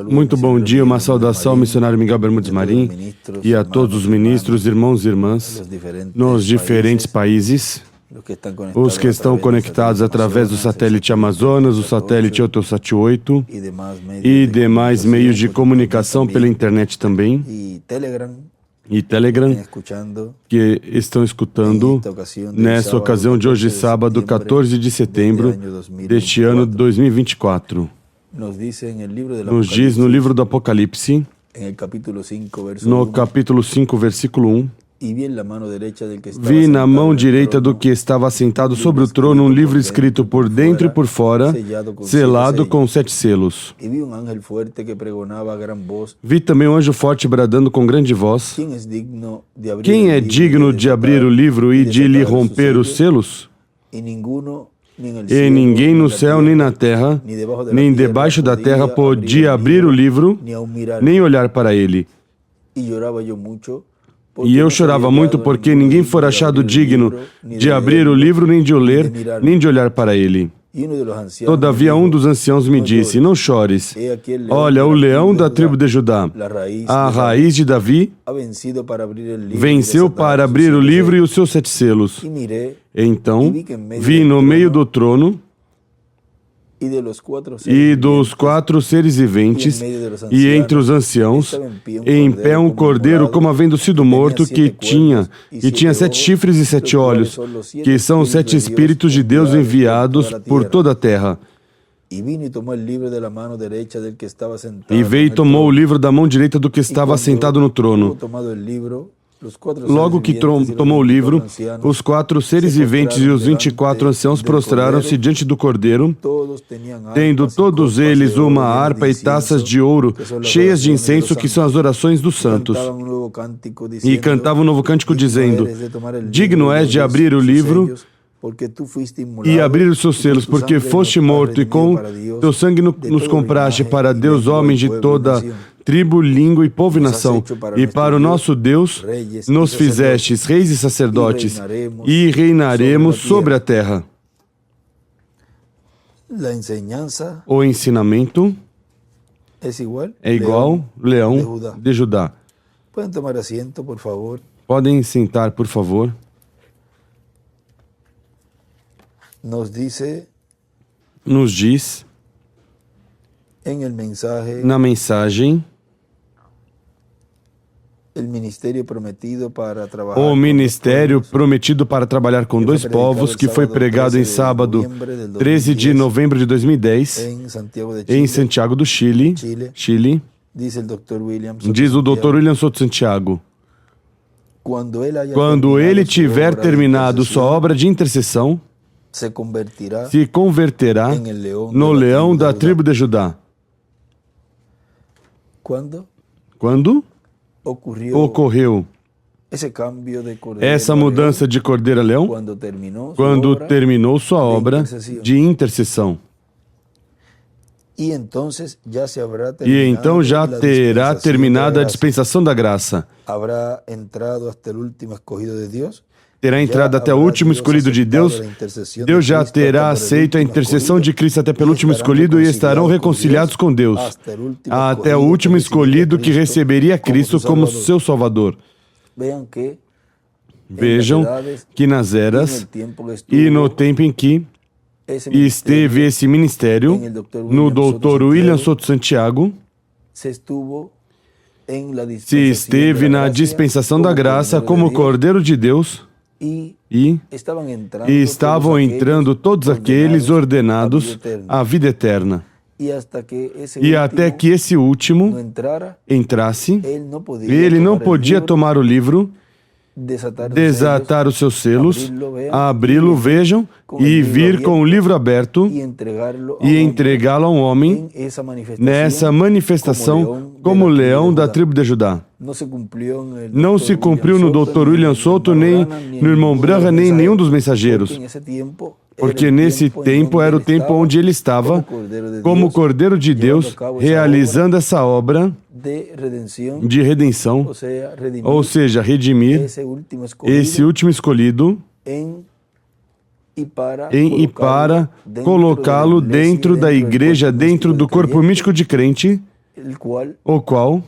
Muito bom dia, uma saudação ao missionário Miguel Bermudes Marim e a todos os ministros, irmãos e irmãs nos diferentes países, os que estão conectados através do satélite Amazonas, o satélite Eutelsat 8 e demais meios de comunicação pela internet também, e Telegram, que estão escutando nessa ocasião de hoje, sábado, 14 de setembro deste ano de 2024. Nos diz no livro do Apocalipse, no capítulo 5, versículo 1, vi na mão direita do que estava sentado sobre o trono um livro escrito por dentro e por fora, selado com 7 selos. Vi também um anjo forte bradando com grande voz: quem é digno de abrir o livro e de lhe romper os selos? E ninguém no céu, nem na terra, nem debaixo da terra podia abrir o livro, nem olhar para ele. E eu chorava muito porque ninguém fora achado digno de abrir o livro, nem de o ler, nem de olhar para ele. Todavia um dos anciãos me disse: não chores. Olha, o leão da tribo de Judá, a raiz de Davi, venceu para abrir o livro e os seus 7 selos. Então vi no meio do trono e dos 4 seres viventes, e entre os anciãos, em pé um cordeiro como havendo sido morto, que tinha 7 chifres e 7 olhos, que são os 7 Espíritos de Deus enviados por toda a terra. E veio e tomou o livro da mão direita do que estava sentado no trono. Logo que tomou o livro, os 4 seres viventes e os 24 anciãos prostraram-se diante do Cordeiro, tendo todos eles uma harpa e taças de ouro cheias de incenso, que são as orações dos santos. E cantavam um novo cântico dizendo: digno és de abrir o livro e abrir os seus selos, porque foste morto e com teu sangue nos compraste para Deus homens de toda tribo, língua e povo e nação, e para o nosso Deus nos fizestes reis e sacerdotes, e reinaremos sobre a terra. O ensinamento é igual leão de Judá. Podem sentar, por favor. Nos diz na mensagem o ministério prometido para trabalhar com 2 povos, que foi pregado em sábado 13 de novembro de 2010 em Santiago do Chile. Diz o Dr. William Soto Santiago: quando ele tiver terminado sua obra de intercessão, se converterá no leão da tribo de Judá. Quando ocorreu essa mudança de cordeiro a leão? Quando terminou sua obra de intercessão. E então já terá terminado a dispensação da graça. Terá entrado até o último escolhido de Deus. Deus já terá aceito a intercessão de Cristo até pelo último escolhido, e estarão reconciliados com Deus até o último escolhido, que receberia Cristo como seu Salvador. Vejam que nas eras e no tempo em que esteve esse ministério, no Dr. William Soto Santiago, se esteve na dispensação da graça como Cordeiro de Deus, e estavam entrando todos aqueles ordenados à vida eterna. E até que esse último entrasse, ele não podia tomar o livro, desatar os seus selos, abri-lo, vejam, e vir com o livro aberto e entregá-lo a um homem nessa manifestação como leão da tribo de Judá. Não se cumpriu no Dr. William Soto, nem no irmão Branham, nem nenhum dos mensageiros, porque nesse tempo era o tempo onde ele estava como Cordeiro de Deus, realizando essa obra de redenção, ou seja, redimir esse último escolhido, e para colocá-lo dentro da igreja, dentro do corpo místico de crente, o qual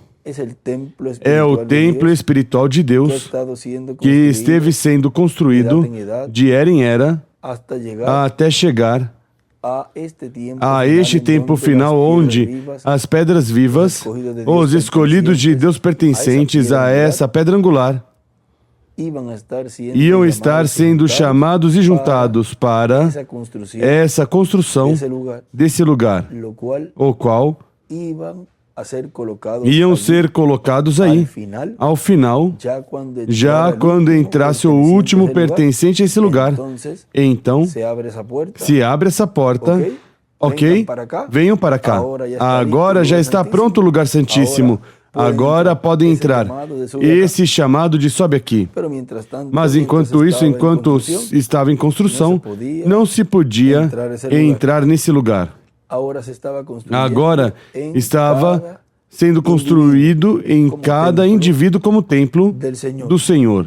é o templo espiritual de Deus que esteve sendo construído de era em era até chegar a este tempo final, onde as pedras vivas, os escolhidos de Deus pertencentes a essa pedra angular, iam estar sendo chamados e juntados para essa construção desse lugar, o qual iam ser colocados aí, ao final, já quando entrasse o último pertencente a esse lugar. Então, se abre essa porta, ok? Venham para cá. Agora já está pronto o lugar santíssimo. Agora podem entrar. Esse chamado de sobe aqui. Mas enquanto isso, enquanto estava em construção, não se podia entrar nesse lugar. Agora estava sendo construído em cada indivíduo como templo do Senhor.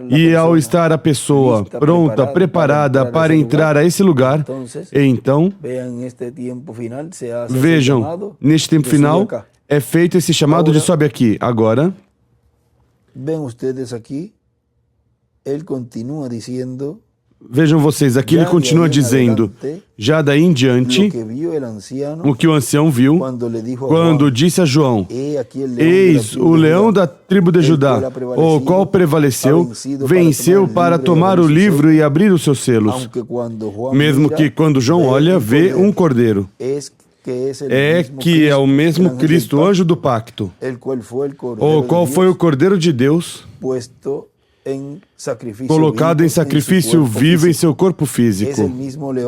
E ao estar a pessoa pronta, preparada para entrar a esse lugar, então, vejam, neste tempo final, é feito esse chamado de sobe aqui. Agora, vejam vocês, aqui ele continua dizendo, já daí em diante, o que o ancião viu, quando disse a João, eis o leão da tribo de Judá, o qual prevaleceu, venceu para tomar o livro e abrir os seus selos. Mesmo que quando João olha, vê um cordeiro. É que é o mesmo Cristo, o anjo do pacto, o qual foi o Cordeiro de Deus, colocado em sacrifício vivo em seu corpo físico.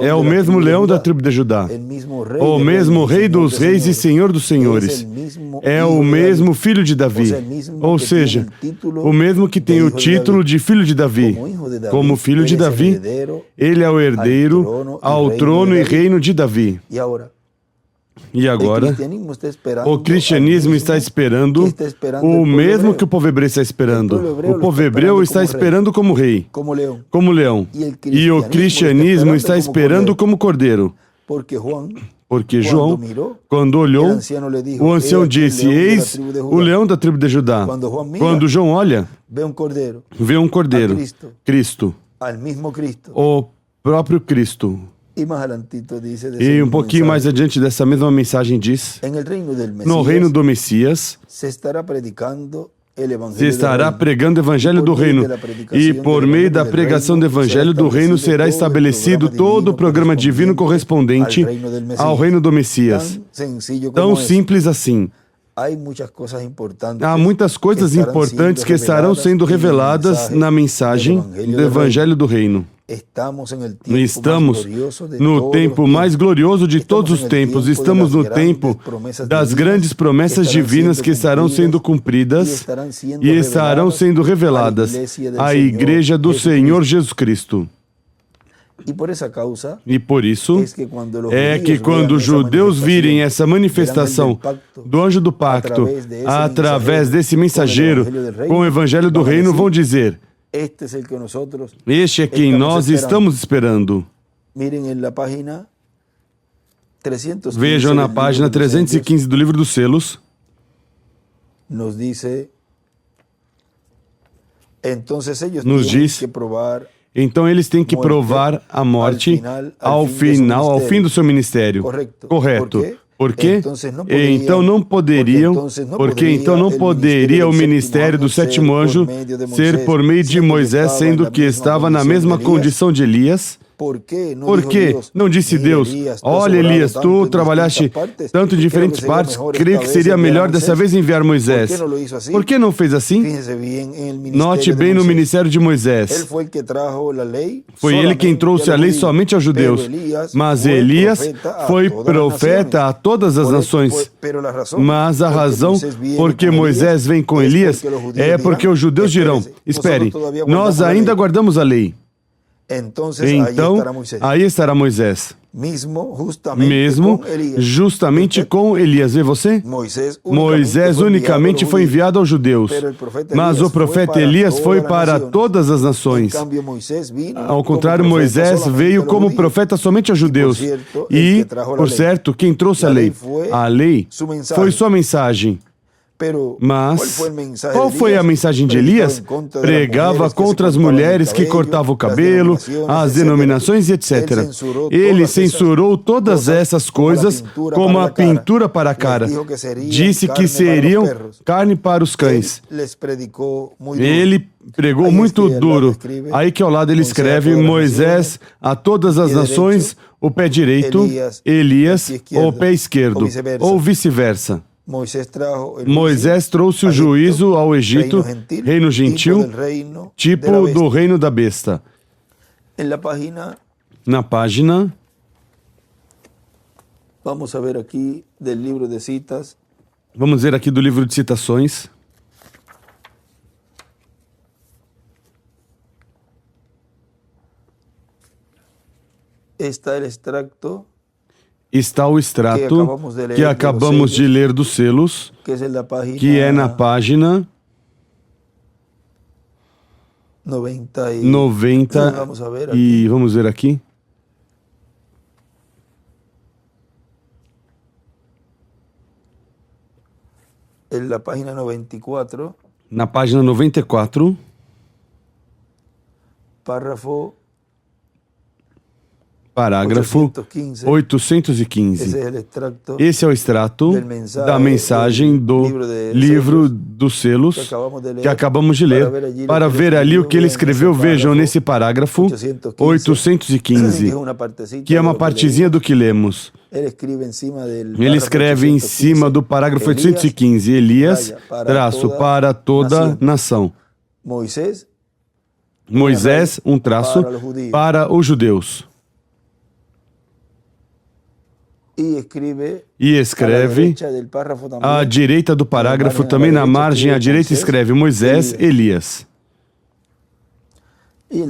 É o mesmo leão da tribo de Judá, o mesmo rei dos reis e senhor dos senhores. É o mesmo filho de Davi, ou seja, o mesmo que tem o título de filho de Davi. Como filho de Davi, ele é o herdeiro ao trono e reino de Davi. E agora, o cristianismo está esperando o mesmo que o povo hebreu está esperando. O povo hebreu está esperando como rei, como leão. E o cristianismo está esperando como cordeiro. Porque João, quando olhou, o ancião disse, eis o leão da tribo de Judá. Quando João olha, vê um cordeiro, Cristo, o próprio Cristo. E um pouquinho mais adiante dessa mesma mensagem diz, no reino do Messias, se estará pregando o evangelho do reino, e por meio da pregação do evangelho do reino será estabelecido todo o programa divino correspondente ao reino do Messias. Tão simples assim. Há muitas coisas importantes que estarão sendo reveladas na mensagem do evangelho do reino. Estamos no tempo mais glorioso de todos os tempos. Estamos no tempo das grandes promessas divinas que estarão sendo cumpridas e estarão sendo reveladas à Igreja do Senhor Jesus Cristo. E por isso é que quando os judeus virem essa manifestação do anjo do pacto através desse mensageiro com o evangelho do reino, vão dizer, este é quem nós estamos esperando. Vejam na página 315 do livro dos selos. Nos diz, então eles têm que provar a morte ao fim do seu ministério. Correto. Porque então não poderia o ministério do sétimo anjo ser por meio de Moisés, sendo que estava na mesma condição de Elias. Por que não disse Deus, olha Elias, tu trabalhaste tanto em diferentes partes, creio que seria melhor dessa vez enviar Moisés. Por que não fez assim? Note bem no ministério de Moisés. Foi ele quem trouxe a lei somente aos judeus, mas Elias foi profeta a todas as nações. Mas a razão por que Moisés vem com Elias é porque os judeus dirão, espere, nós ainda guardamos a lei. Então, aí estará Moisés. mesmo justamente com Elias. Vê você? Moisés unicamente foi enviado aos judeus, mas o profeta Elias foi para todas as nações. Ao contrário, Moisés veio como profeta somente aos judeus. E, por certo, quem trouxe a lei foi sua mensagem. Mas qual foi a mensagem de Elias? Pregava contra as mulheres que cortavam o cabelo, as denominações e etc. Ele censurou todas essas coisas como a pintura para a cara. Disse que seriam carne para os cães. Ele pregou muito duro. Aí que ao lado ele escreve: Moisés a todas as nações o pé direito, Elias o pé esquerdo, ou vice-versa. Moisés trouxe o juízo ao Egito, reino gentil, tipo do reino da besta. Na página, vamos ver aqui do livro de citações. Está o extrato que acabamos de ler dos selos, que é na página 90 e vamos ver aqui. Na página 94, parágrafo 815. Esse é o extrato da mensagem do livro dos selos que acabamos de ler. Para ver ali o que ele escreveu, vejam nesse parágrafo 815, que é uma partezinha do que lemos. Ele escreve em cima do parágrafo 815, Elias, traço, para toda nação. Moisés, um traço, para os judeus. E escreve à direita do parágrafo, também na margem à direita, escreve Moisés, Elias. E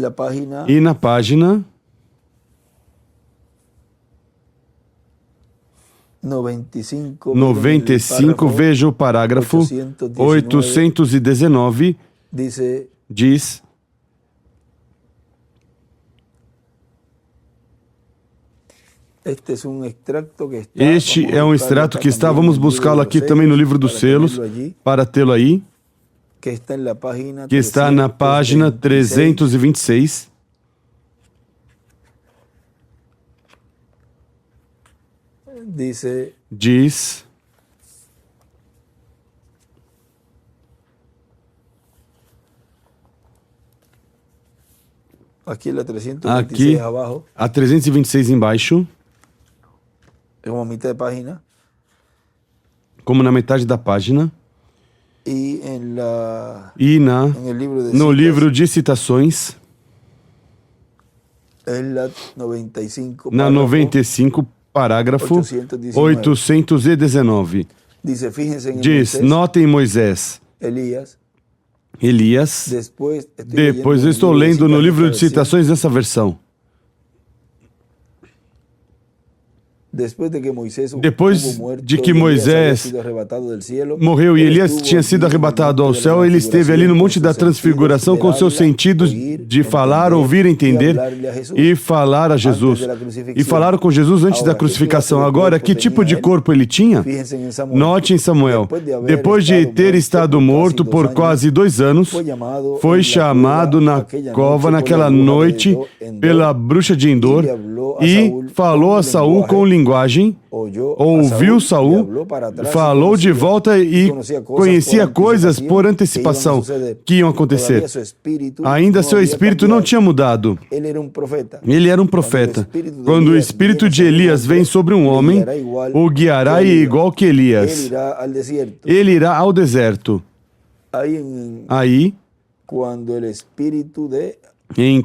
na página 95, veja o parágrafo 819, diz: este é um extrato que está, vamos buscá-lo aqui também no livro dos selos, para tê-lo aí, que está na página 326. Diz: aqui a 326 embaixo, como na metade da página, e no livro de citações, na 95, parágrafo 819, diz: notem Moisés, Elias, depois eu estou lendo no livro de citações essa versão. Depois de que Moisés morreu e Elias tinha sido arrebatado ao céu, ele esteve ali no Monte da Transfiguração com seus sentidos de falar, ouvir, entender e falar a Jesus. E falaram com Jesus antes da crucificação. Agora, que tipo de corpo ele tinha? Note em Samuel. Depois de ter estado morto por quase 2 anos, foi chamado na cova naquela noite pela bruxa de Endor e falou a Saul com linguagem, ouviu Saul, falou de volta e conhecia coisas por antecipação que iam acontecer. Ainda seu espírito não tinha mudado. Ele era um profeta. Quando o espírito de Elias vem sobre um homem, o guiará igual que Elias. Ele irá ao deserto. Aí,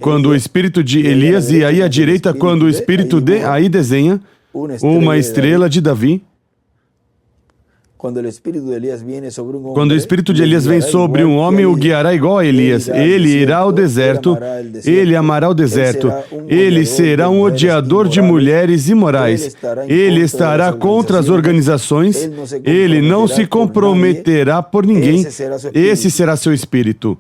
quando o espírito de Elias, e aí à direita, quando o espírito de, aí desenha uma estrela de Davi. Quando o espírito de Elias vem sobre um homem, o guiará igual a Elias. Ele irá ao deserto, ele amará o deserto. Ele será um odiador de mulheres imorais. Ele estará contra as organizações. Ele não se comprometerá por ninguém. Esse será seu espírito.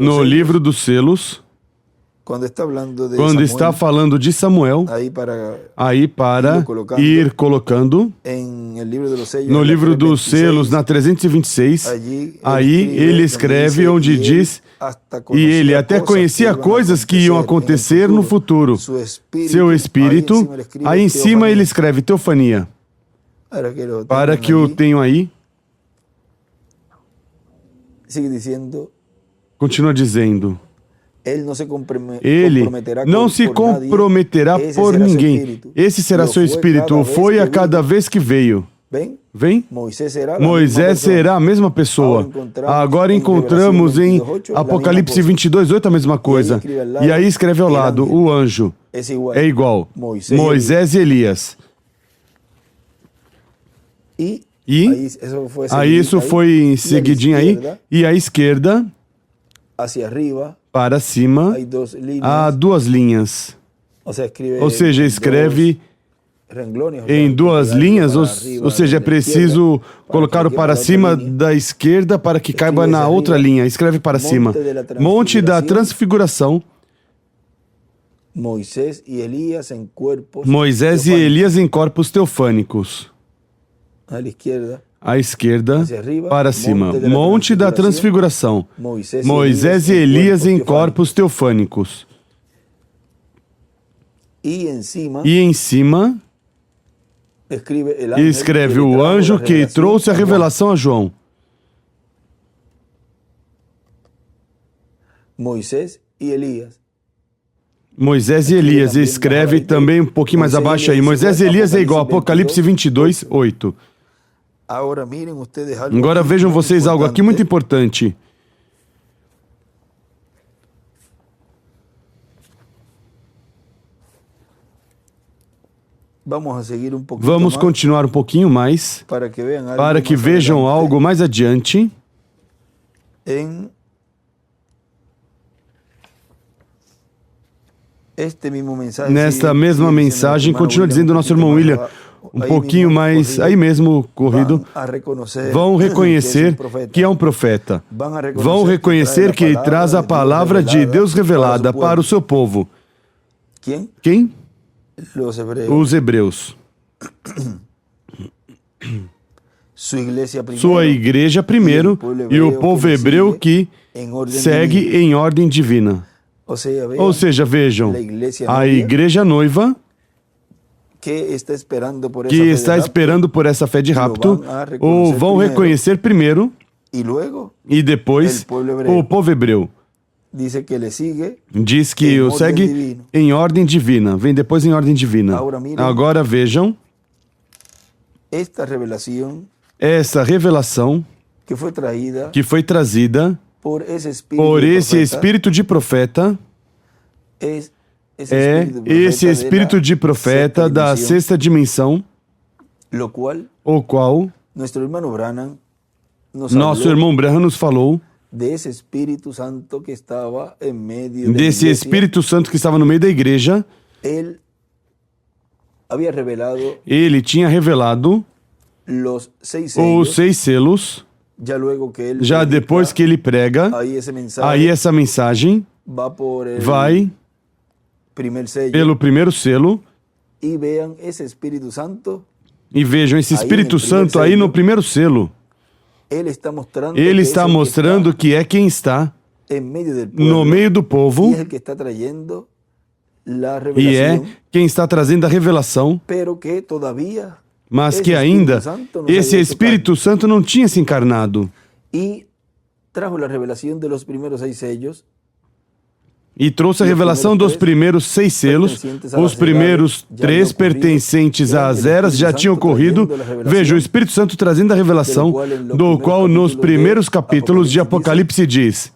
No livro dos selos, quando está falando de Samuel, aí para ir colocando, no livro dos selos, na 326, aí ele escreve onde diz, e ele até conhecia coisas que iam acontecer no futuro. Seu espírito, aí em cima ele escreve teofania. Para que o tenham aí, continua dizendo, ele não se comprometerá por ninguém. Esse será seu espírito. Foi a cada vez que veio. Vem? Moisés será a mesma pessoa. Agora encontramos em Apocalipse 22:8 a mesma coisa. E aí escreve ao lado, o anjo. É igual. Moisés e Elias. E aí isso foi em seguidinho aí. E à esquerda, para cima, há duas linhas. Ou seja, escreve em duas linhas, ou seja, é preciso colocar o para cima da esquerda para que caiba na outra linha. Escreve para cima. Monte da Transfiguração. Moisés e Elias em corpos teofânicos. À esquerda, para cima. Monte da Transfiguração. Moisés e Elias em corpos teofânicos. E em cima, escreve o anjo que trouxe a revelação a João. Moisés e Elias. Escreve também um pouquinho mais abaixo aí. Moisés e Elias é igual a Apocalipse 22:8. Agora vejam vocês algo aqui muito importante. Vamos continuar um pouquinho mais para que vejam algo mais adiante. Nesta mesma mensagem, continua dizendo o nosso irmão William, um pouquinho mais, aí mesmo, corrido, vão reconhecer que é um profeta. Vão reconhecer que ele traz a palavra de Deus revelada para o seu povo. Quem? Os hebreus. Sua igreja primeiro e o povo hebreu que segue em ordem divina. Ou seja, vejam, a igreja noiva que está esperando por essa fé de rapto, ou vão reconhecer primeiro e depois o povo hebreu. Diz que o segue em ordem divina, vem depois em ordem divina. Agora vejam essa revelação que foi trazida por esse espírito de profeta. Esse espírito de profeta da sexta dimensão, o qual nosso irmão Branham nos falou desse Espírito Santo que estava no meio da igreja. Ele tinha revelado os 6 selos. Já depois que ele prega, aí essa mensagem vai pelo primeiro selo. E vejam esse Espírito Santo aí no primeiro selo. Ele está mostrando que é quem está no meio do povo e é quem está trazendo a revelação, mas que ainda esse Espírito Santo não tinha se encarnado. E trouxe a revelação dos primeiros 6 selos. Os primeiros 3 pertencentes às eras já tinham ocorrido. Veja, o Espírito Santo trazendo a revelação, do qual nos primeiros capítulos de Apocalipse diz: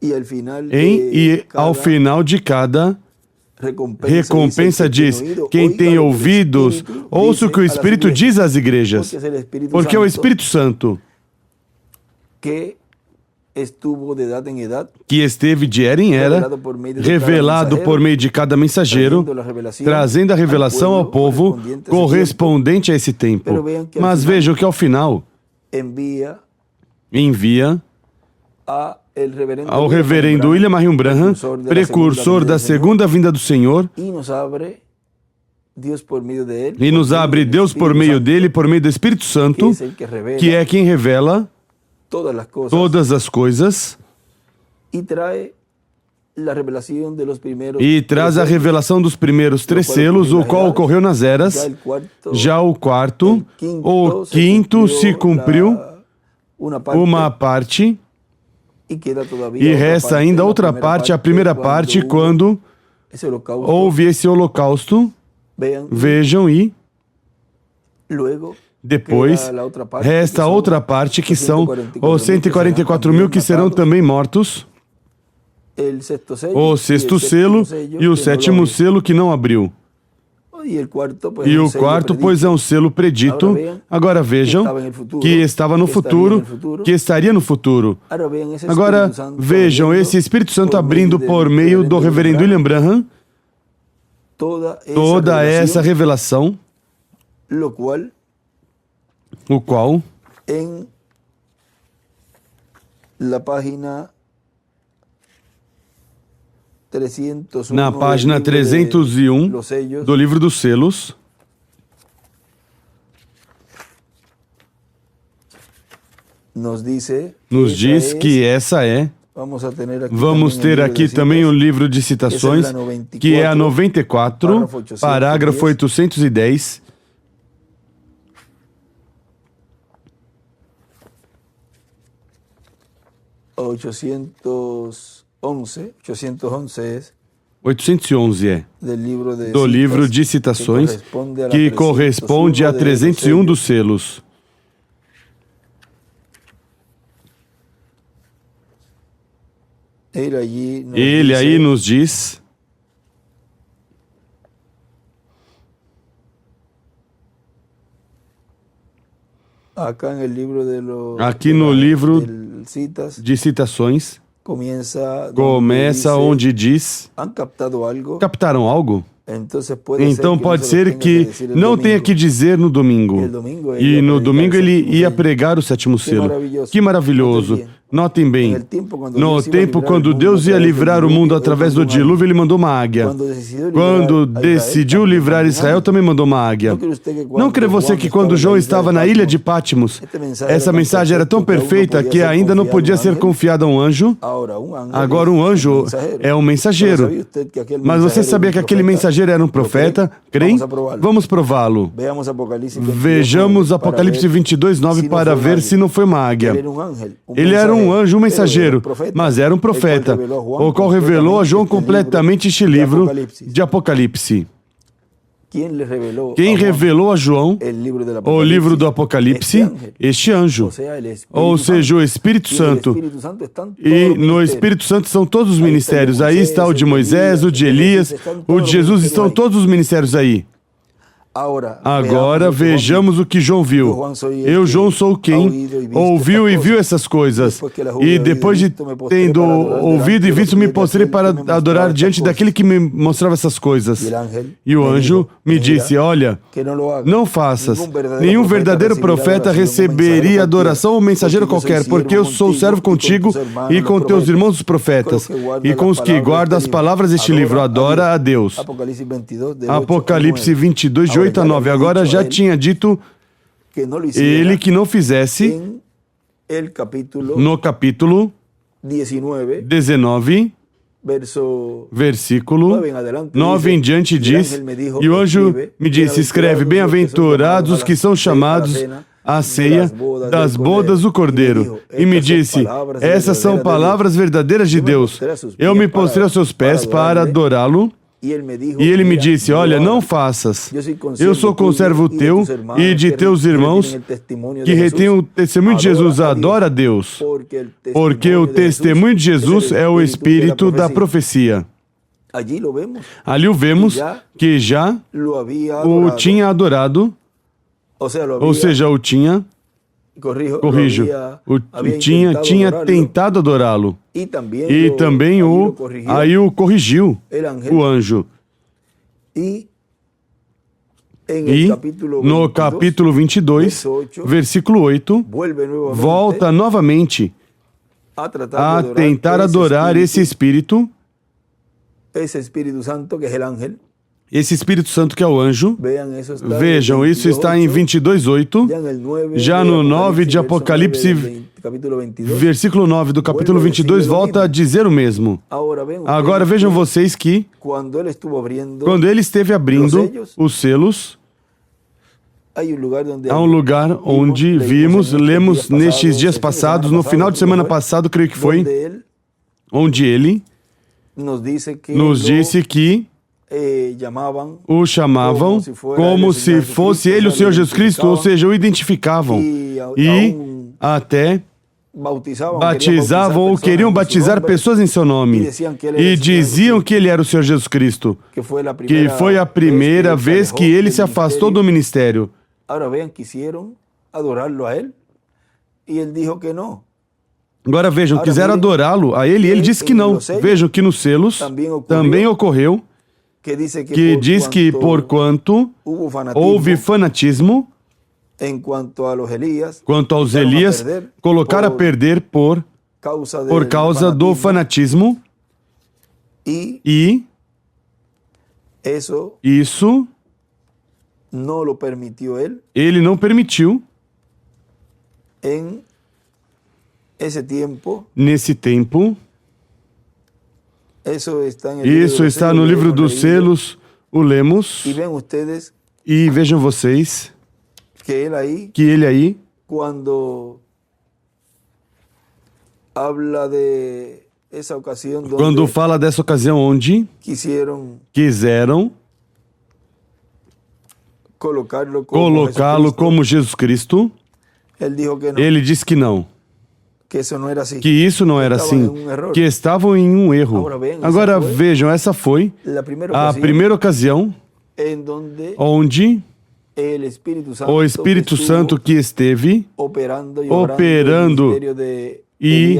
E ao final de cada recompensa diz: quem tem ouvidos, ouça o que o Espírito diz às igrejas. Porque é o Espírito Santo que esteve de era em era, revelado por meio de cada mensageiro, trazendo a revelação ao povo correspondente a esse tempo. Mas vejam que ao final envia ao reverendo William Marion Branham, precursor da segunda vinda do Senhor, e nos abre Deus por meio dele, por meio do Espírito Santo, que é quem revela todas as coisas, e traz a revelação dos primeiros 3 selos, o qual ocorreu nas eras. Já o quarto, o quinto se cumpriu uma parte, e resta ainda outra parte, a primeira parte, quando houve esse holocausto. Vejam, e depois resta a outra parte, que são os 144 mil que serão também mortos, o 6º selo e o 7º selo que não abriu. E o quarto, pois é um selo predito. Agora vejam que estava no futuro, que estaria no futuro. Agora vejam esse Espírito Santo abrindo por meio do reverendo William Branham toda essa revelação, o qual na página 301 do livro dos selos, nos diz que essa é. Vamos ter aqui também um livro de citações, que é a 94, parágrafo 810. O 811 é do livro de citações, que corresponde a 301 dos selos. Ele aí nos diz aqui no livro de citações, começa onde diz: captaram algo? Então pode ser que não tenha que dizer no domingo. E no domingo ele ia pregar o 7º selo. Que maravilhoso! Notem bem, no tempo quando Deus ia livrar o mundo através do dilúvio, ele mandou uma águia. Quando decidiu livrar Israel, também mandou uma águia. Não crê você que quando João estava na ilha de Patmos, essa mensagem era tão perfeita que ainda não podia ser confiada a um anjo? Agora um anjo é um mensageiro. Mas você sabia que aquele mensageiro era um profeta? Creem? Vamos prová-lo. Vejamos Apocalipse 22:9 para ver se não foi uma águia. Ele era um anjo, um mensageiro, mas era um profeta, o qual revelou a João completamente este livro de Apocalipse. Quem revelou a João o livro do Apocalipse? Este anjo. Ou seja, o Espírito Santo. E no Espírito Santo são todos os ministérios. Aí está o de Moisés, o de Elias, o de Jesus, estão todos os ministérios aí. Agora vejamos o que João viu. Eu, João, sou quem ouviu e viu essas coisas. E depois de tendo ouvido e visto, me postrei para adorar diante daquele que me mostrava essas coisas. E o anjo me disse: olha, não faças. Nenhum verdadeiro profeta receberia adoração ou mensageiro qualquer, porque eu sou servo contigo e com teus irmãos os profetas, e com os que guardam as palavras deste livro. Adora a Deus. Apocalipse 22, de 8 a 9. Agora já tinha dito ele que não fizesse no capítulo 19, versículo 9 em diante diz: e o anjo me disse: escreve, bem-aventurados os que são chamados à ceia das bodas do Cordeiro. E me disse: essas são palavras verdadeiras de Deus. Eu me postrei aos seus pés para adorá-lo. E ele me disse, olha, não faças. Eu sou conservo teu e de teus irmãos que retêm o testemunho de Jesus. Adora a Deus, porque o testemunho de Jesus é o espírito da profecia. Ali o vemos que já o tinha adorado, ou seja, o tinha, corrijo, tinha tentado adorá-lo. E também aí o corrigiu, o anjo. E no capítulo 22, versículo 8, volta novamente a tentar adorar esse Espírito Santo que é o anjo. Vejam, isso está em 22:8, já no 9 de Apocalipse, versículo 9 do capítulo 22, volta a dizer o mesmo. Agora vejam vocês que, quando ele esteve abrindo os selos, há um lugar onde lemos nestes dias passados, no final de semana passado, creio que foi, onde ele nos disse que o chamavam como se fosse ele o Senhor Jesus Cristo, ou seja, o identificavam e até batizavam ou queriam batizar pessoas em seu nome e diziam que ele era o Senhor Jesus Cristo, que foi a primeira vez que ele se afastou do ministério. Agora vejam, quiseram adorá-lo a ele e ele disse que não. Vejam que nos selos também ocorreu que diz que porquanto houve fanatismo, quanto aos Elias, colocar a perder por causa do fanatismo, e isso ele não permitiu nesse tempo. Isso está no livro dos selos, o lemos, e vejam vocês que ele aí, quando fala dessa ocasião onde quiseram colocá-lo como Jesus Cristo, ele disse que não. Que isso não era assim, que estavam em um erro. Agora vejam, essa foi a primeira ocasião onde o Espírito Santo que esteve operando e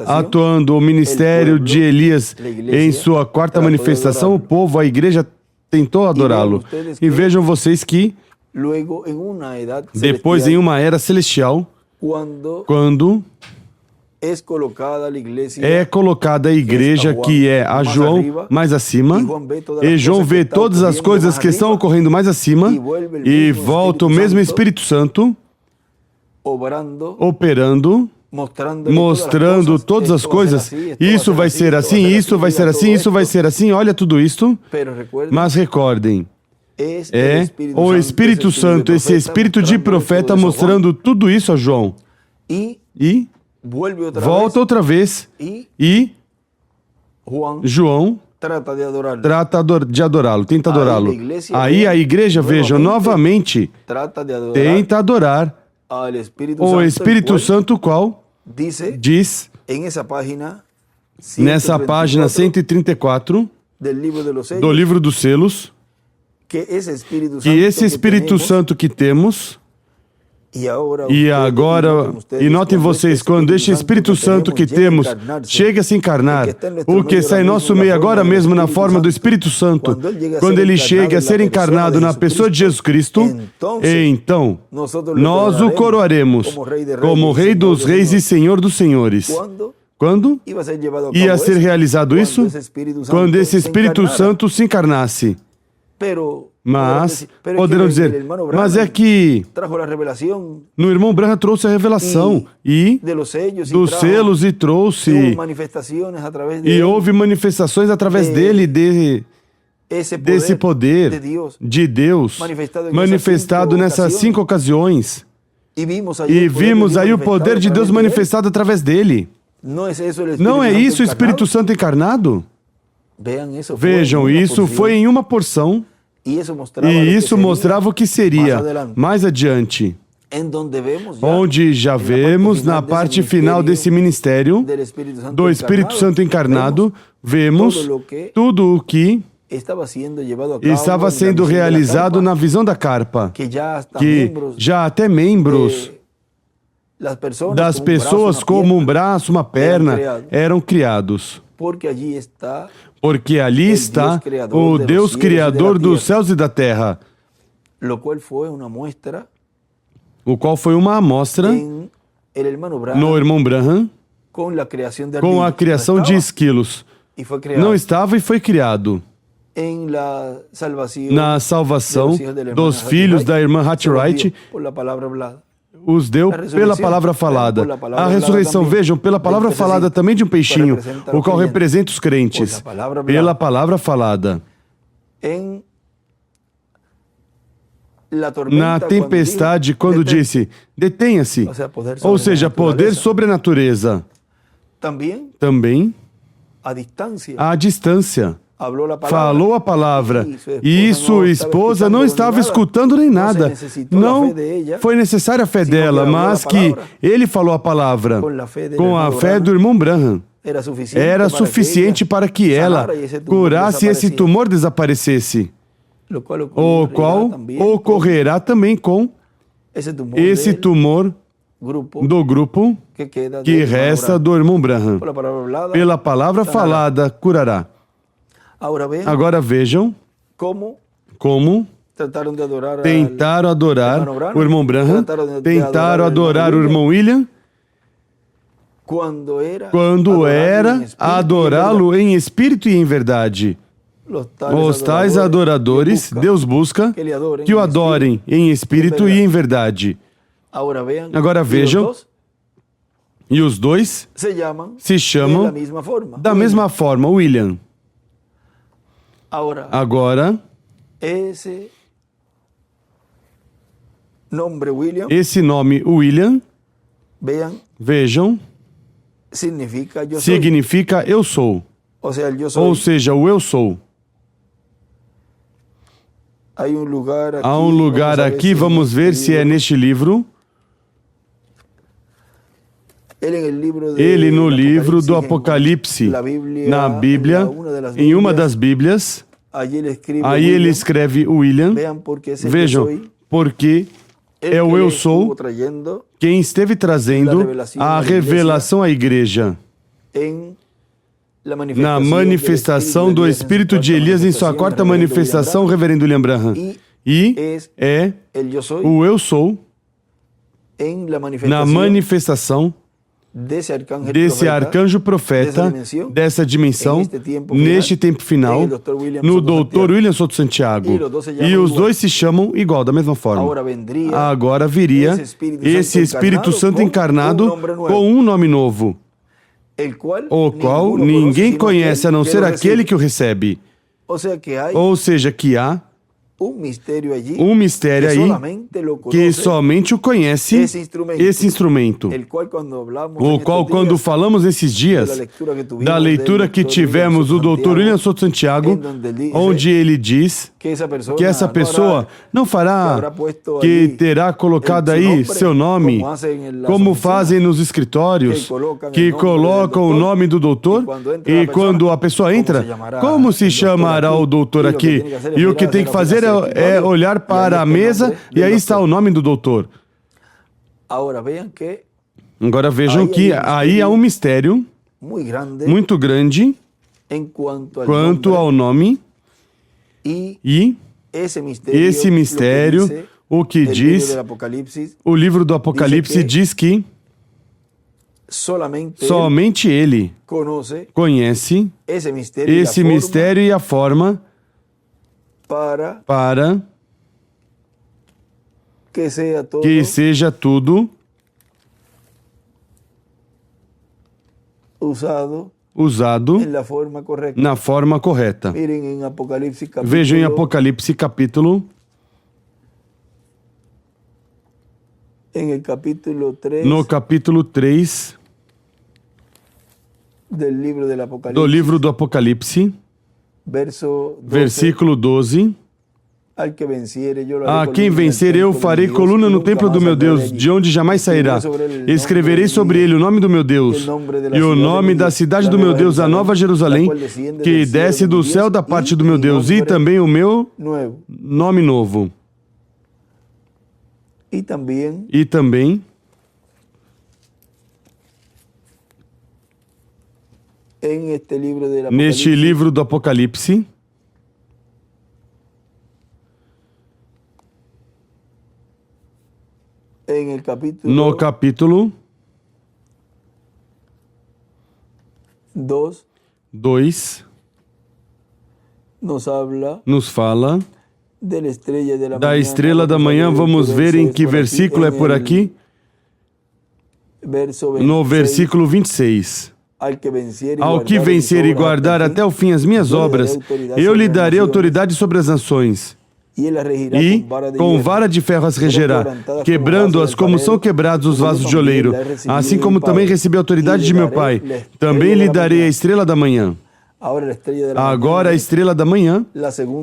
atuando o ministério de Elias em sua quarta manifestação, o povo, a igreja, tentou adorá-lo. E vejam vocês que depois, em uma era celestial, quando é colocada a igreja que é a João mais acima, e João vê todas as coisas que estão ocorrendo mais acima, e volta o mesmo Espírito Santo operando, mostrando todas as coisas. Isso vai ser assim, isso vai ser assim, isso vai ser assim, olha tudo isto. Mas recordem, é o Espírito Santo, esse espírito de profeta mostrando tudo isso a João. E volta outra vez e João trata de adorá-lo, tenta adorá-lo. Aí a igreja, vejam, novamente tenta adorar o Espírito Santo, qual diz nessa página 134 do livro dos selos, que esse Espírito Santo que temos, e agora, e notem vocês, quando este Espírito Santo que temos chega a se encarnar, o que está em nosso meio agora mesmo na forma do Espírito Santo, quando ele chega a ser encarnado na pessoa de Jesus Cristo, então nós o coroaremos como Rei dos Reis e Senhor dos Senhores. Quando ia ser realizado isso? Quando esse Espírito Santo se encarnasse. Mas, poderão dizer, mas é que no irmão Branham trouxe a revelação e dos selos e trouxe, e houve manifestações através dele, desse poder de Deus manifestado nessas 5 ocasiões. E vimos aí o poder de Deus manifestado através dele. Não é isso o Espírito Santo encarnado? Vejam, isso foi em uma porção e isso mostrava o que seria mais adiante. Onde já vemos na parte final desse ministério do Espírito Santo encarnado, vemos tudo o que estava sendo realizado na visão da carpa, que já até membros das pessoas como um braço, uma perna, eram criados. Porque ali está o Deus Criador dos céus e da terra, o qual foi uma amostra no irmão Branham com a criação de esquilos. Não estava e foi criado. Na salvação dos filhos da irmã Hattright, os deu pela palavra falada. A ressurreição, vejam, pela palavra falada também de um peixinho, o qual representa os crentes. Pela palavra falada. Na tempestade, quando disse, detenha-se, ou seja, poder sobre a natureza. Também, à distância, falou a palavra, e sua esposa não estava escutando nem nada. Não foi necessária a fé dela, mas que ele falou a palavra com a fé do irmão Branham. Era suficiente para que ela curasse e esse tumor desaparecesse, o qual ocorrerá também com esse tumor do grupo que resta do irmão Branham. Pela palavra falada, curará. Agora vejam como tentaram adorar o irmão Branham, tentaram adorar o irmão William, quando era adorá-lo em espírito e em verdade. Os tais adoradores, Deus busca que o adorem em espírito e em verdade. Agora vejam, e os dois se chamam da mesma forma, William. Agora, esse nome William, vejam, significa eu sou. Ou seja, o eu sou. Há um lugar aqui, vamos ver se é neste livro. Ele no livro do Apocalipse, na Bíblia, em uma das Bíblias, aí ele escreve William. Vejam, porque é o eu sou quem esteve trazendo a revelação à igreja. Na manifestação do Espírito de Elias, em sua quarta manifestação, o reverendo William Branham. E é o eu sou na manifestação desse arcanjo profeta, dessa dimensão, neste tempo final, no Dr. William Souto Santiago. E os dois se chamam igual, da mesma forma. Agora viria esse Espírito Santo encarnado com um nome novo, o qual ninguém conhece a não ser aquele que o recebe. Ou seja, que há um mistério aí que somente o conhece esse instrumento, o qual, quando falamos nesses dias, da leitura que tivemos do Dr. William Souto Santiago, onde ele diz que essa pessoa não fará, que terá colocado aí seu nome, como fazem nos escritórios, que colocam o nome do doutor, e quando a pessoa entra, como se chamará o doutor aqui? E o que tem que fazer é olhar para a mesa e aí está o nome do doutor. Agora vejam que aí há um mistério muito grande quanto ao nome, e esse mistério, o que diz o livro do Apocalipse, diz que somente ele conhece esse mistério e a forma para que seja tudo usado na forma correta. Vejam em Apocalipse capítulo, no capítulo 3 do livro do Apocalipse, Versículo 12. A quem vencer eu farei coluna no templo do meu Deus, de onde jamais sairá. Escreverei sobre ele o nome do meu Deus e o nome da cidade do meu Deus, a Nova Jerusalém, que desce do céu da parte do meu Deus, e também o meu nome novo. E também neste livro do Apocalipse, no capítulo 2, nos fala da estrela da manhã. Vamos ver em que versículo é por aqui. No versículo 26. Ao que vencer e guardar até o fim as minhas obras, eu lhe darei autoridade sobre as nações. E com vara de ferro as regerá, quebrando-as como são quebrados os vasos de oleiro. Assim como também recebi a autoridade de meu Pai, também lhe darei a estrela da manhã. Agora a estrela da manhã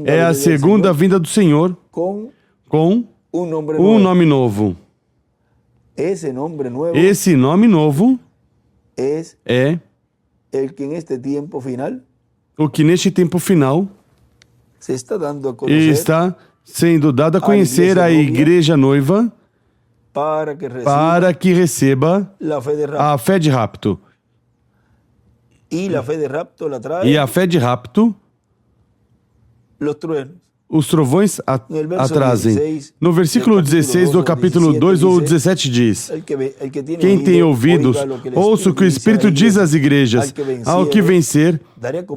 é a segunda vinda do Senhor com um nome novo. Esse nome novo é o que neste tempo final está sendo dado a conhecer à igreja noiva para que receba a fé de rapto. E a fé de rapto, os trovões atrasem. No versículo 16 do capítulo 2 ou 17 diz: quem tem ouvidos, ouça o que o Espírito diz às igrejas. Ao que vencer,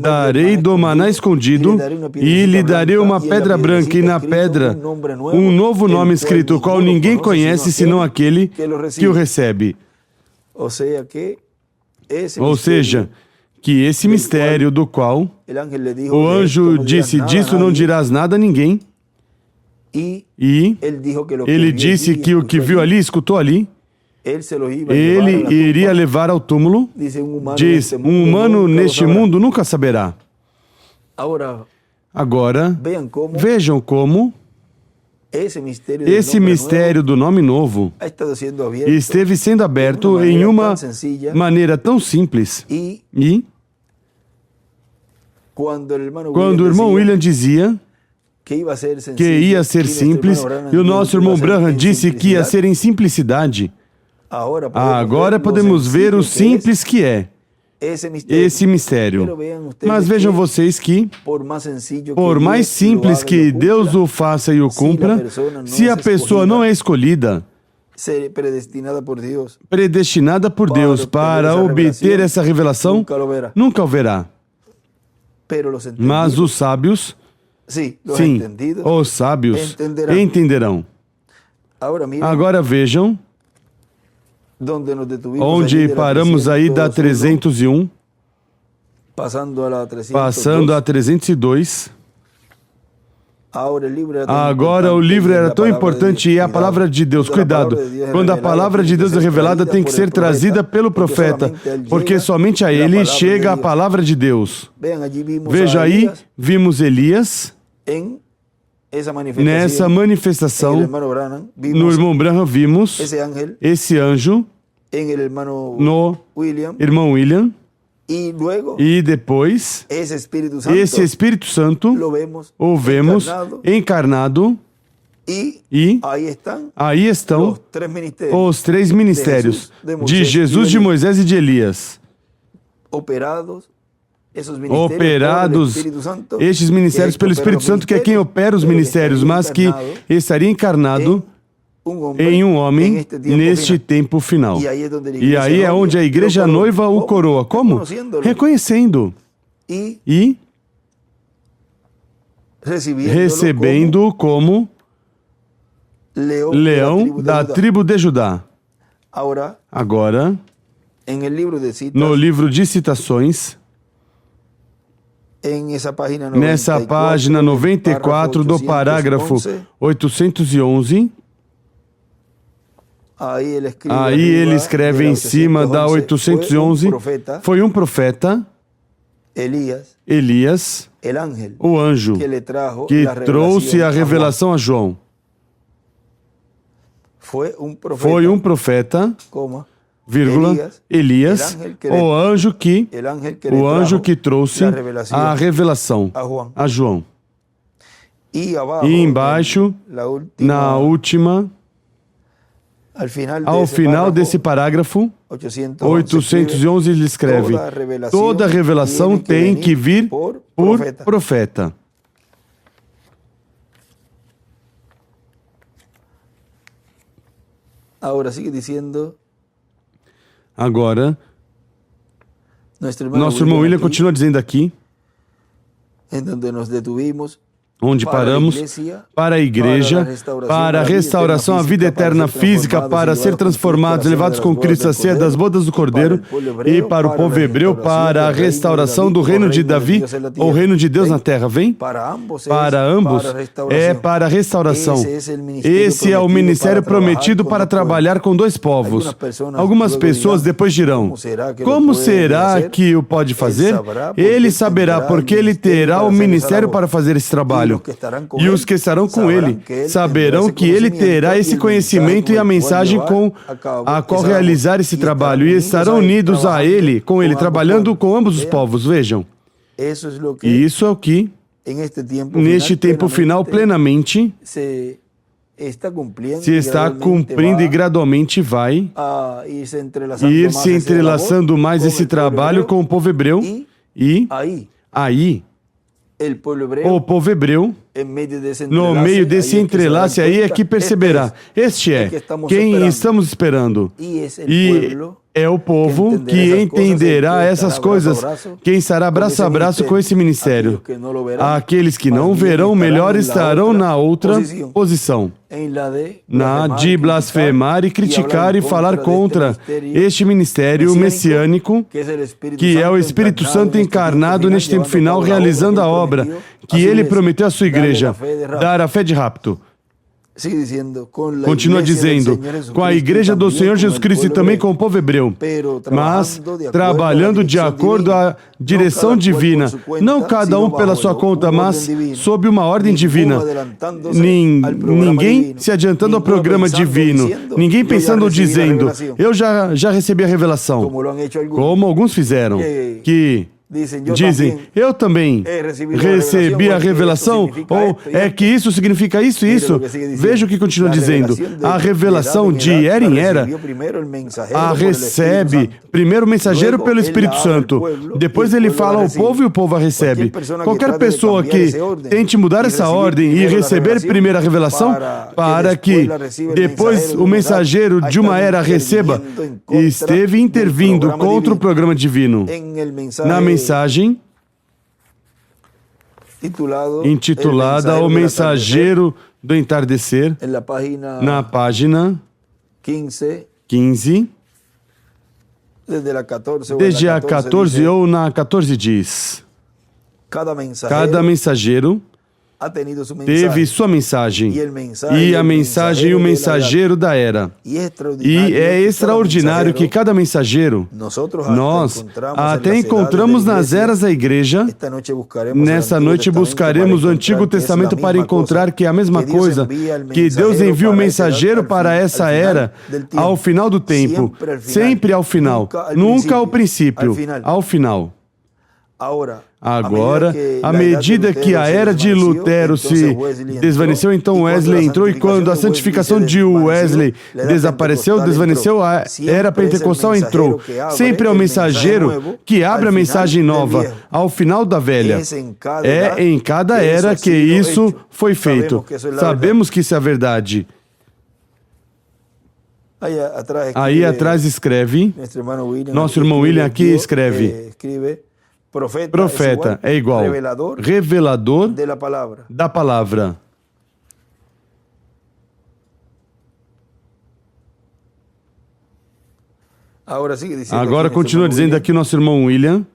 darei do maná escondido e lhe darei uma pedra branca e na pedra um novo nome escrito, o qual ninguém conhece senão aquele que o recebe. Ou seja, que esse mistério do qual o anjo disse, disso não dirás nada a ninguém, e ele disse que o que viu ali, escutou ali, ele iria levar ao túmulo. Diz, um humano neste mundo nunca saberá. Agora, vejam como esse mistério do nome novo esteve sendo aberto em uma maneira tão simples. E quando o irmão William dizia que ia ser simples, e o nosso irmão Branham disse que ia ser em simplicidade, agora podemos ver o simples que é esse mistério. Mas vejam vocês que, por mais simples que Deus o faça e o cumpra, se a pessoa não é escolhida, predestinada por Deus para obter essa revelação, nunca o verá. Mas os sábios, sim, os sábios entenderão. Agora vejam onde paramos aí da 301, passando a 302. Agora o livro era tão importante e é a palavra de Deus. Cuidado, quando a palavra de Deus é revelada, tem que ser trazida pelo profeta, porque somente a ele chega a palavra de Deus. Veja aí, vimos Elias. Nessa manifestação, no irmão Branham, vimos esse anjo no irmão William. E depois, esse Espírito Santo o vemos encarnado. E aí estão os três ministérios de Jesus, de Moisés e de Elias. Operados, estes ministérios pelo Espírito Santo, que é quem opera os ministérios, mas que estaria encarnado em um homem neste tempo final. E aí é onde a igreja noiva o coroa. Como? Reconhecendo e recebendo como leão da tribo de Judá. Agora, no livro de citações, nessa página 94 do parágrafo 811, aí ele escreve em cima da 811, foi um profeta Elias, o anjo que trouxe a revelação a João. Foi um profeta, vírgula, Elias, o anjo que trouxe a revelação a João. E embaixo, na última, ao final desse parágrafo, 811, ele escreve: toda revelação tem que vir por profeta. Agora, nosso irmão William continua dizendo aqui, onde paramos, para a igreja, para a restauração, a vida eterna física, para ser transformados, levados com Cristo a ceia das bodas do Cordeiro, e para o povo hebreu, para a restauração do reino de Davi, ou reino de Deus na terra. Vem? Para ambos, é para a restauração. Esse é o ministério prometido para trabalhar com dois povos. Algumas pessoas depois dirão: como será que o pode fazer? Ele saberá, porque ele terá o ministério para fazer esse trabalho. E os que estarão com ele saberão que ele terá esse conhecimento e a mensagem com a qual realizar esse trabalho, e estarão unidos a ele, com ele, trabalhando com ambos os povos. Vejam, e isso é o que, neste tempo final, plenamente se está cumprindo, e gradualmente vai ir se entrelaçando mais esse trabalho com o povo hebreu, e aí o povo hebreu, no meio desse entrelace aí, é que perceberá: este é quem estamos esperando. E é o povo que entenderá essas coisas, quem estará braço a braço com esse ministério. Aqueles que não verão melhor estarão na outra posição, na de blasfemar e criticar e falar contra este ministério messiânico, que é o Espírito Santo encarnado neste tempo final, realizando a obra que ele prometeu à sua igreja, dar a fé de rapto. Continua dizendo, com a igreja do Senhor Jesus Cristo e também com o povo hebreu, mas trabalhando de acordo à direção divina, não cada um pela sua conta, mas sob uma ordem divina. Ninguém se adiantando ao programa divino, ninguém pensando ou dizendo: eu já recebi a revelação, como alguns fizeram, que dizem: eu também recebi a revelação, ou é que isso significa isso e isso. Veja o que continua dizendo. A revelação de era em era a recebe primeiro o mensageiro pelo Espírito Santo, depois ele fala ao povo e o povo a recebe. Qualquer pessoa que tente mudar essa ordem e receber primeiro a revelação, para que depois o mensageiro de uma era receba, esteve intervindo contra o programa divino. Na mensagem intitulada O Mensageiro do Entardecer, na página 15, desde a 14 ou na 14 diz: cada mensageiro teve sua mensagem, e a mensagem e o mensageiro da era. E é extraordinário que cada mensageiro, nós até encontramos nas eras da igreja. Nessa noite buscaremos o Antigo Testamento para encontrar que é a mesma coisa, que Deus envia o mensageiro para essa era ao final do tempo, sempre ao final, nunca ao princípio, ao final. Agora, à medida que a era de Lutero se desvaneceu, então Wesley entrou, e quando a santificação de Wesley desvaneceu, a era pentecostal entrou. Sempre é o mensageiro que abre a mensagem nova, ao final da velha. É em cada era que isso foi feito. Sabemos que isso é a verdade. Aí atrás escreve, nosso irmão William aqui escreve: profeta é igual revelador da palavra. Agora continua dizendo aqui nosso irmão William: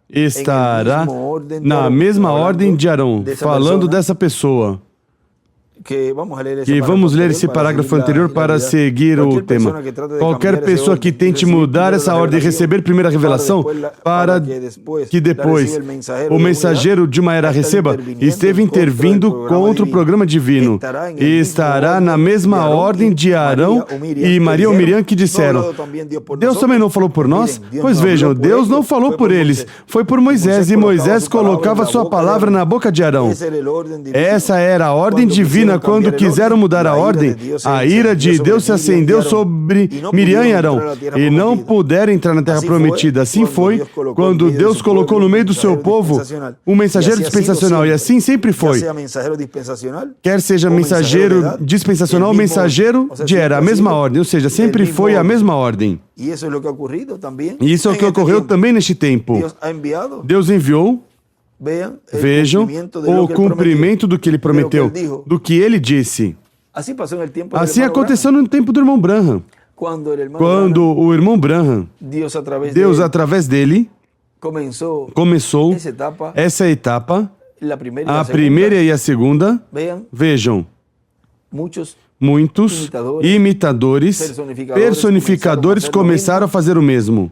estará na mesma ordem de Arão, falando dessa pessoa. que vamos ler esse parágrafo anterior para seguir o tema. Qualquer pessoa que tente mudar essa ordem e receber primeiro a revelação, para que depois o mensageiro de uma era receba, esteve intervindo contra o programa divino e estará na mesma ordem de Arão e Maria ou Miriam que disseram: Deus também não falou por nós? Pois vejam, Deus não falou por eles, foi por Moisés, e Moisés colocava sua palavra na boca de Arão. Essa era a ordem divina. Quando quiseram mudar a ordem, a ira de Deus se acendeu sobre Miriam e Arão, e não puderam entrar na terra prometida. Assim foi quando Deus colocou no meio do seu povo um mensageiro dispensacional, e assim sempre foi. Quer seja mensageiro dispensacional ou mensageiro de era, a mesma ordem, ou seja, sempre foi a mesma ordem. E isso é o que ocorreu também neste tempo. Deus enviou. Vejam o cumprimento do que ele prometeu, do que ele disse. Assim aconteceu no tempo do irmão Branham. Quando o irmão Branham, Deus através dele, começou essa etapa, a primeira e a segunda. Vejam, muitos imitadores, personificadores começaram a fazer o mesmo.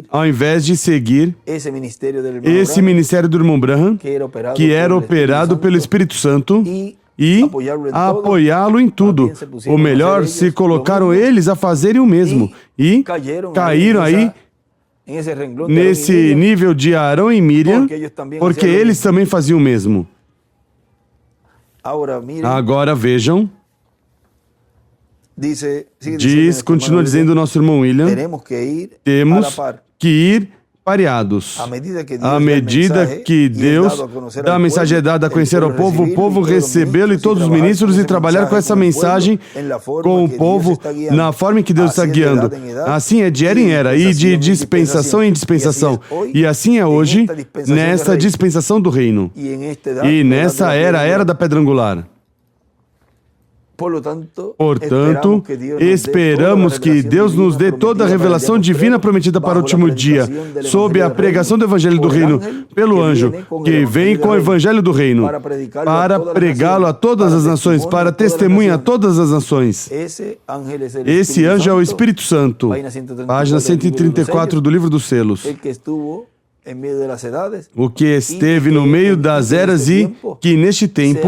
Ao invés de seguir esse ministério do irmão Branham, que era operado pelo Espírito Santo, e apoiá-lo em tudo. Ou melhor, se colocaram eles a fazerem o mesmo. E caíram aí nesse nível de Arão e Miriam, porque eles também faziam o mesmo. Agora vejam. Continua dizendo o nosso irmão William, temos que ir pareados. À medida que Deus dá a mensagem dada a conhecer ao povo, o povo recebê-lo e todos os ministros e trabalhar com essa mensagem com o povo na forma em que Deus está guiando. Assim é de era em era e de dispensação em dispensação. E assim é hoje nesta dispensação do reino. E nessa era, a era da pedra angular. Portanto, esperamos que Deus nos dê toda a revelação divina prometida para o último dia, sob a pregação do Evangelho do Reino, pelo anjo, que vem com o Evangelho do Reino, para pregá-lo a todas as nações, para testemunhar a todas as nações. Esse anjo é o Espírito Santo, página 134 do Livro dos Selos. O que esteve no meio das eras e que neste tempo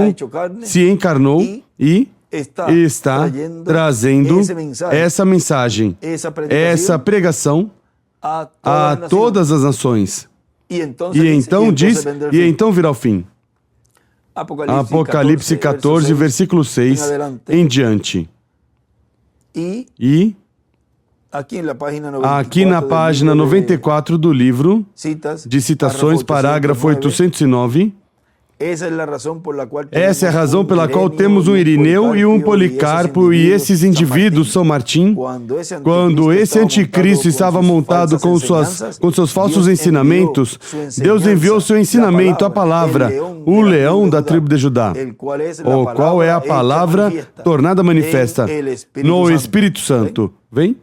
se encarnou e está trazendo essa mensagem, essa pregação a todas as nações. E então diz, e então virá o fim. Apocalipse 14, versículo 6 em diante. E aqui na página 94 do livro de citações, parágrafo 809, essa é a razão pela qual temos um Irineu e um Policarpo, e esses indivíduos, São Martim, quando esse anticristo estava montado com seus falsos ensinamentos, Deus enviou seu ensinamento, a palavra, o leão da tribo de Judá, o qual é a palavra tornada manifesta no Espírito Santo. Vem?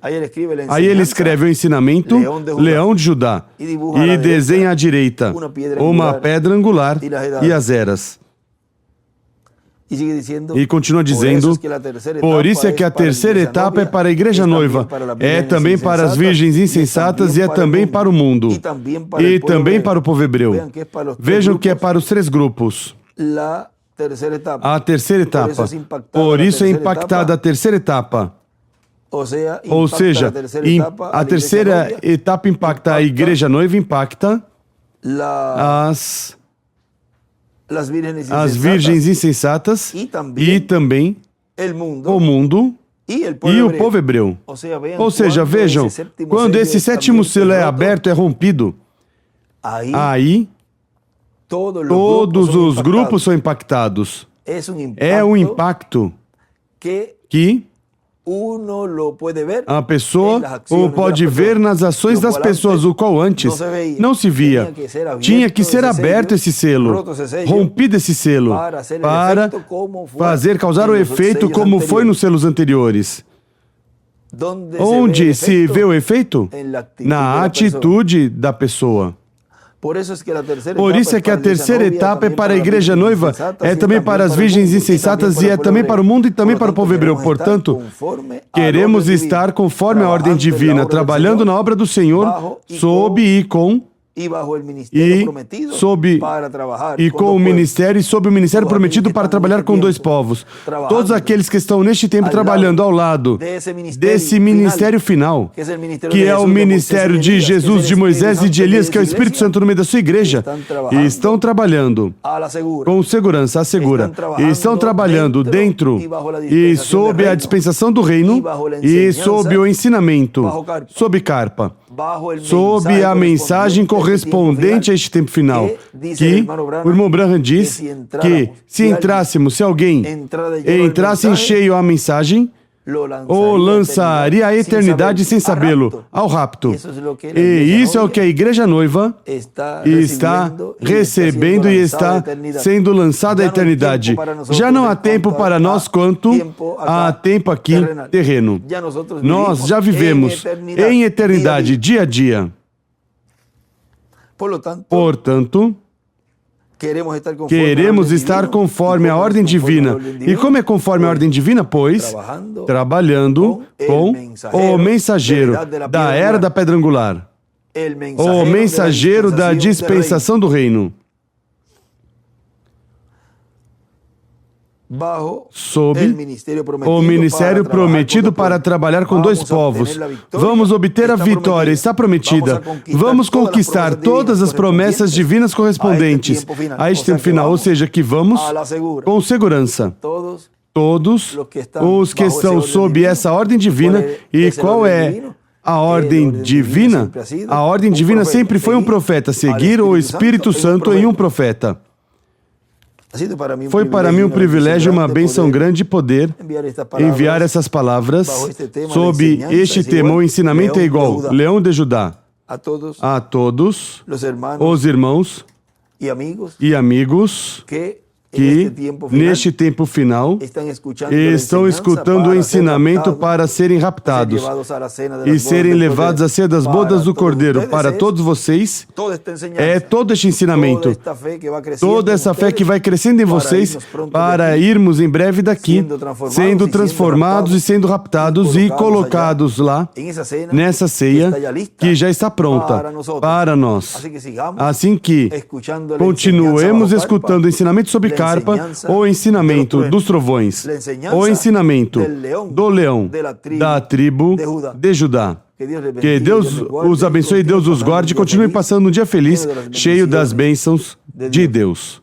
Aí ele escreve o ensinamento, leão de Judá, e desenha à direita uma pedra angular e as eras. E continua dizendo, por isso é que a terceira etapa é para a igreja noiva, é também para as virgens insensatas e é também para o mundo, e também para o povo hebreu. Vejam que é para os três grupos. A terceira etapa. Por isso é impactada a terceira etapa. Ou seja, a terceira etapa impacta a igreja noiva, impacta as virgens insensatas e também o mundo e o povo hebreu. Ou seja, vejam, quando esse sétimo selo é aberto, é rompido, aí todos os grupos são impactados. É um impacto que a pessoa pode ver nas ações das pessoas, o qual antes não se via. Tinha que ser aberto esse selo, rompido esse selo, para causar o efeito como foi nos selos anteriores. Onde se vê o efeito? Na atitude da pessoa. Por isso é que a terceira etapa é para a igreja noiva, é também para as virgens insensatas e é também para o mundo e também para o povo hebreu. Portanto, queremos estar conforme a ordem divina, trabalhando na obra do Senhor, sob e com o ministério e sob o ministério prometido para trabalhar com dois povos. Todos aqueles que estão neste tempo trabalhando ao lado desse ministério final, que é o ministério de Jesus, de Moisés e de Elias, que é o Espírito Santo no meio da sua igreja, e estão trabalhando com segurança, assegura, e estão trabalhando dentro e sob a dispensação do reino e sob o ensinamento, sob carpa, sob a mensagem correspondente a este tempo final, que o irmão Branham diz que se entrássemos, se alguém entrasse em cheio a mensagem, ou lançaria a eternidade sem sabê-lo, ao rapto. E isso é o que a igreja noiva está recebendo e está sendo lançada à eternidade. Já não há tempo para nós quanto há tempo aqui terreno. Nós já vivemos em eternidade, dia a dia. Portanto, queremos estar conforme a ordem divina. E como é conforme a ordem divina? Pois, trabalhando com o mensageiro da era da pedra angular, o mensageiro da dispensação do reino, sob o ministério prometido para trabalhar com dois povos. Vamos obter a vitória, está prometida. Vamos conquistar todas as promessas divinas correspondentes a este tempo final, ou seja, que vamos com segurança. Todos os que estão sob essa ordem divina. E qual é a ordem divina? A ordem divina sempre foi um profeta, seguir o Espírito Santo em um profeta. Foi para mim um privilégio e uma bênção grande poder enviar essas palavras sob este tema. O ensinamento é igual, Leão de Judá. A todos os irmãos e amigos que neste tempo final estão escutando o ensinamento para serem raptados e serem levados à ceia das bodas do Cordeiro. Para todos vocês, é todo este ensinamento, toda essa fé que vai crescendo em vocês para irmos em breve daqui, sendo transformados e sendo raptados e colocados lá, nessa ceia que já está pronta para nós. Assim que continuemos escutando o ensinamento sobre carpa, o ensinamento dos trovões, o ensinamento do leão da tribo de Judá. Que Deus os abençoe, Deus os guarde e continue passando um dia feliz, cheio das bênçãos de Deus.